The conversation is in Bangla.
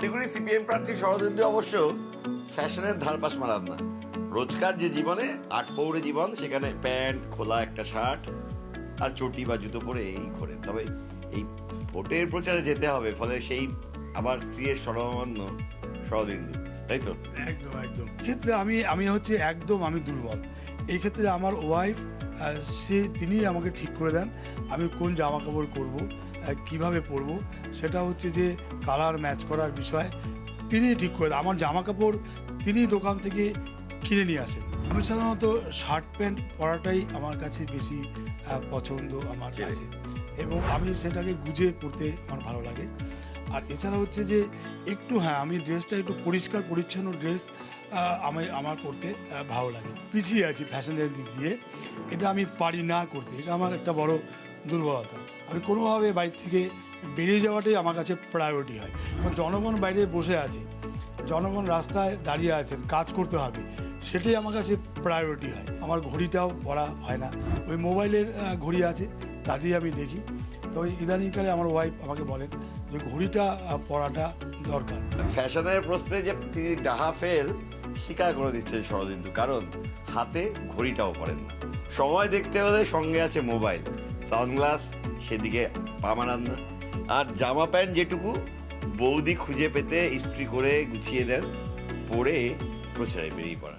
শিলিগুড়ি সিপিএম প্রার্থী শরদিন্দু অবশ্য ফ্যাশনের ধারপাশ মারান না। রোজকার যে জীবনে আটপৌরে জীবন, সেখানে প্যান্ট, খোলা একটা শার্ট আর চটি বা জুতো পরে এই ঘোরেন। তবে এই ভোটের প্রচারে যেতে হবে, ফলে সেই আবার স্ত্রীর স্মরণাপন্ন শরদিন্দু, তাই তো? একদম একদম ক্ষেত্রে আমি হচ্ছে একদম আমি দুর্বল এই ক্ষেত্রে। আমার ওয়াইফ তিনি আমাকে ঠিক করে দেন আমি কোন জামা কাপড় পরবো, কিভাবে পরবো, সেটা হচ্ছে যে কালার ম্যাচ করার বিষয় তিনি ঠিক করে দেন। আমার জামা কাপড় তিনি দোকান থেকে কিনে নিয়ে আসেন। আমি সাধারণত শার্ট প্যান্ট পরাটাই আমার কাছে বেশি পছন্দ আমার কাছে, এবং আমি সেটাকে গুজে পরতে আমার ভালো লাগে। আর এছাড়া হচ্ছে যে একটু আমি ড্রেসটা একটু পরিষ্কার পরিচ্ছন্ন ড্রেস আমার করতে ভালো লাগে। পিছিয়ে আছি ফ্যাশনের দিক দিয়ে, এটা আমি পারি না করতে, এটা আমার একটা বড় দুর্বলতা। আমি কোনোভাবে বাড়ি থেকে বেরিয়ে যাওয়াটাই আমার কাছে প্রায়োরিটি হয়। এবং জনগণ বাইরে বসে আছে, জনগণ রাস্তায় দাঁড়িয়ে আছেন, কাজ করতে হবে, সেটাই আমার কাছে প্রায়োরিটি হয়। আমার ঘড়িটাও পরা হয় না, ওই মোবাইলের ঘড়ি আছে তা দিয়ে আমি দেখি। তবে ইদানিংকালে আমার ওয়াইফ আমাকে বলেন যে ঘড়িটা পরাটা দরকার। ফ্যাশনের প্রশ্নে যে তিনি ডাহা ফেল স্বীকার করে দিচ্ছেন শরদিন্দু, কারণ হাতে ঘড়িটাও পরেন না। সময় দেখতে হলে সঙ্গে আছে মোবাইল, সানগ্লাস সেদিকে পা মানান না। আর জামা প্যান্ট যেটুকু বৌদি খুঁজে পেতে ইস্ত্রি করে গুছিয়ে দেন, পরে প্রচারে বেরিয়ে পড়ান।